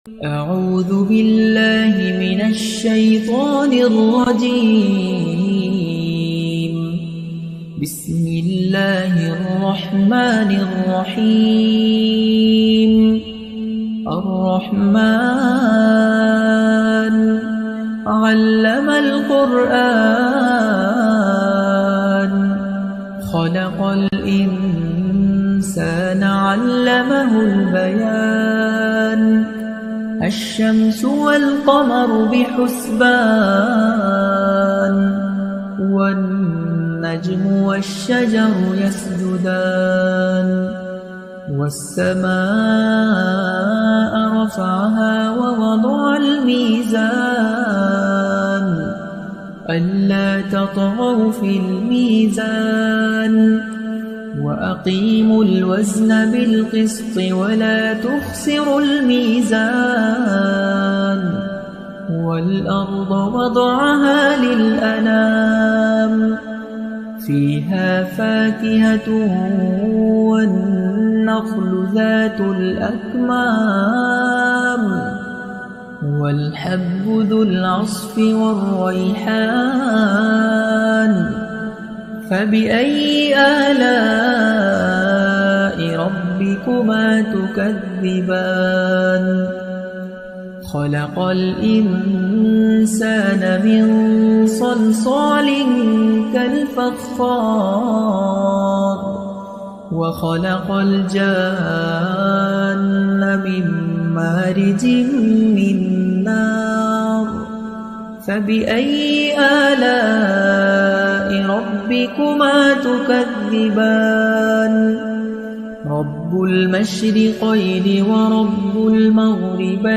أعوذ بالله من الشيطان الرجيم. بسم الله الرحمن الرحيم. الرحمن علم القرآن خلق الإنسان علمه البيان. الشمس والقمر بحسبان والنجم والشجر يسجدان. والسماء رفعها ووضع الميزان ألا تطغوا في الميزان وأقيموا الوزن بالقسط ولا تخسروا الميزان. والأرض وضعها للأنام فيها فاكهة والنخل ذات الأكمام والحب ذو العصف والريحان. فبأي آلاء ربكما تكذبان؟ خلق الإنسان من صلصال كالفخار وخلق الجان من مارج من نار. فبأي آلاء ربكما تكذبان؟ رب المشرقين ورب المغربين.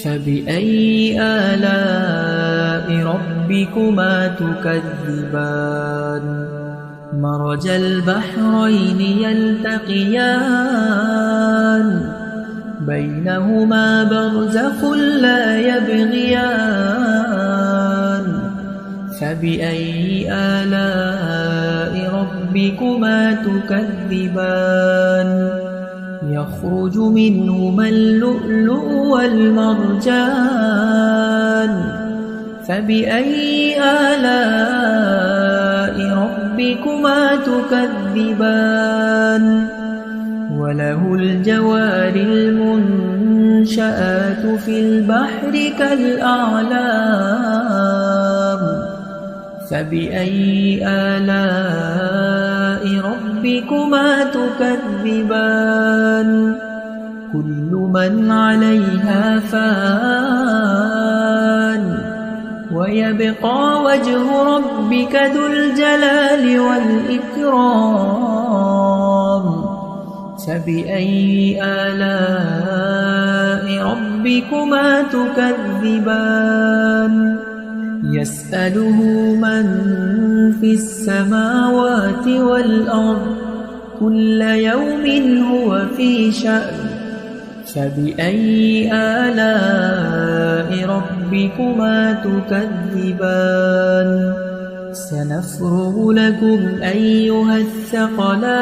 فبأي آلاء ربكما تكذبان؟ مرج البحرين يلتقيان بينهما برزخ لا يبغيان. فبأي آلاء ربكما تكذبان؟ يخرج منهما اللؤلؤ والمرجان. فبأي آلاء ربكما تكذبان؟ وله الجوار المنشآت في البحر كالأعلام. فبأي آلاء ربكما تكذبان؟ كل من عليها فان ويبقى وجه ربك ذو الجلال والإكرام. فبأي آلاء ربكما تكذبان؟ يسأله من في السماوات والأرض كل يوم هو في شأن. فبأي آلاء ربكما تكذبان؟ سنفرغ لكم أيها الثقلان.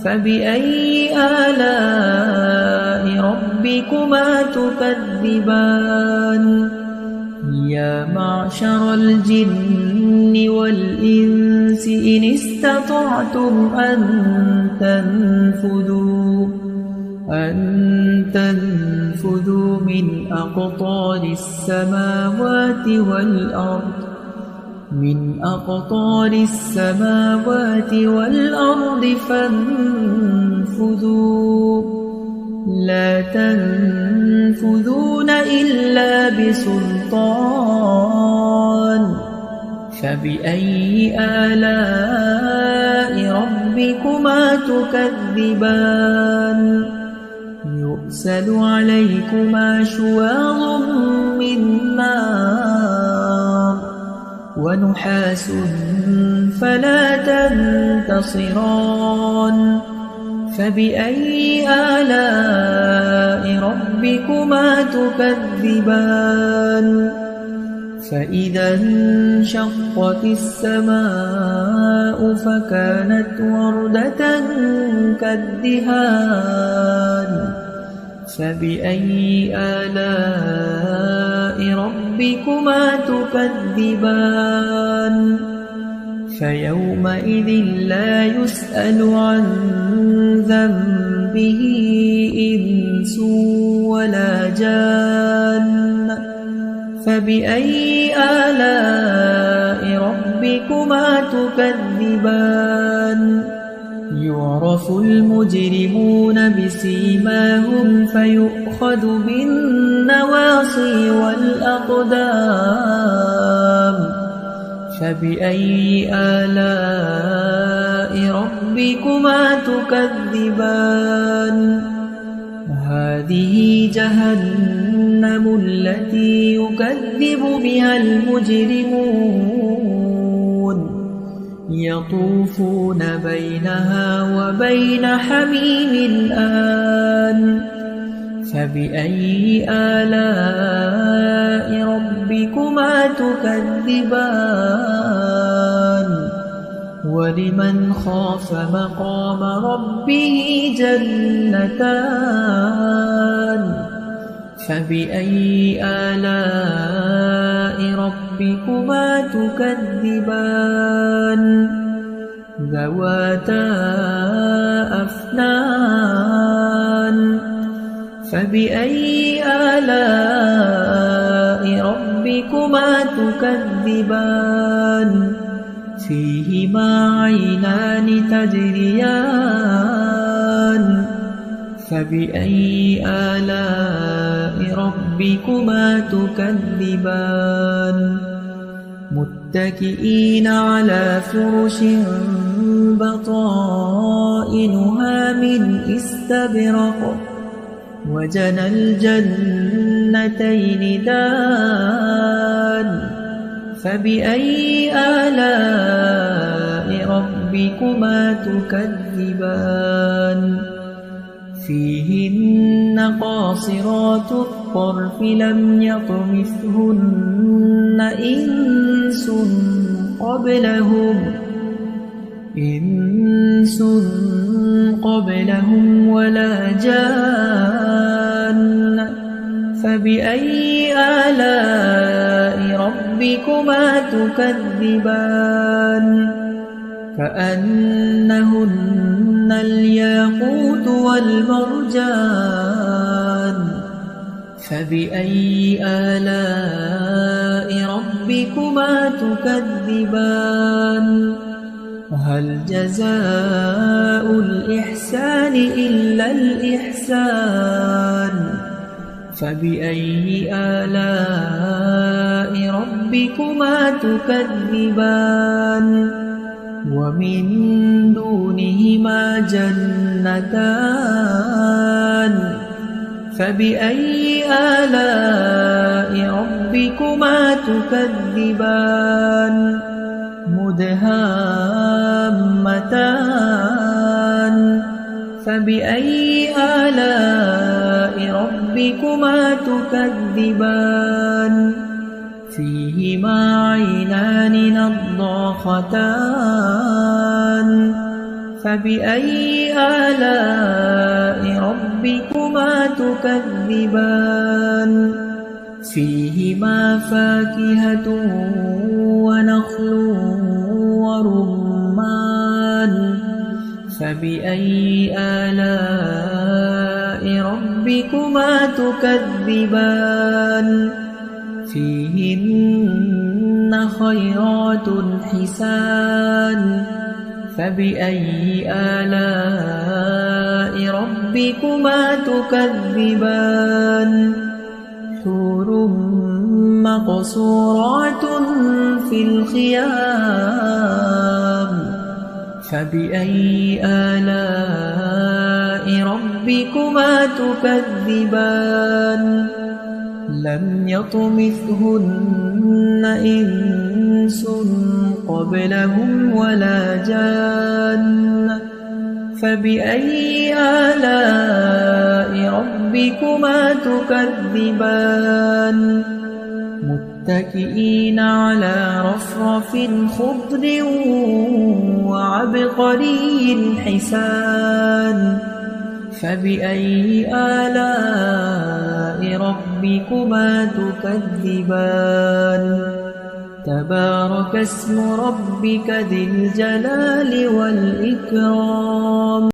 فبأي آلاء ربكما تكذبان؟ يا معشر الجن والإنس إن استطعتم أن تنفذوا من أقطار السماوات والأرض فانفذوا لا تنفذون إلا بسلطان. فبأي آلاء ربكما تكذبان؟ يرسل عليكما شواظ من نار ونحاس فلا تنتصران. فبأي آلاء ربكما تكذبان؟ فإذا انشقت السماء فكانت وردة كالدهان فبأي آلاء ربكما تكذبان فيومئذ لا يسأل عن ذنبه إنس ولا جان فبأي آلاء ربكما تكذبان يعرف المجرمون بسيماهم فيؤخذ بالنواصي والأقدام فبأي آلاء ربكما تكذبان هذه جهنم التي يكذب بها المجرمون يطوفون بينها وبين حميم آن فبأي آلاء ربكما تكذبان ولمن خاف مقام ربه جنتان فبأي آلاء ربكما تكذبان ذواتا أفنان فبأي آلاء ربكما تكذبان فيهما عينان تجريان فبأي آلاء ربكما تكذبان متكئين على فرش بطائنها من استبرق وجنى الجنتين دان فبأي آلاء ربكما تكذبان فيهن قاصرات الطرف لم يطمثهن إنس قبلهم ولا جان فبأي آلاء ربكما تكذبان كأنهن الياقوت والمرجان فبأي آلاء ربكما تكذبان هل جزاء الإحسان إلا الإحسان فبأي آلاء ربكما تكذبان ومن دونهما جنتان فبأي آلاء ربكما تكذبان مدهامتان فبأي آلاء ربكما تكذبان فيهما عينان نضاختان فبأي آلاء ربكما تكذبان فيهما فاكهة ونخل ورمان فبأي آلاء ربكما تكذبان فيهن خيرات حسان فبأي آلاء ربكما تكذبان حور مقصورات في الخيام فبأي آلاء ربكما تكذبان لم يطمثهن إنس قبلهم ولا جان فبأي آلاء ربكما تكذبان متكئين على رفرف خضر وعبقري حسان فبأي آلاء ربكما تكذبان تبارك اسم ربك ذي الجلال والإكرام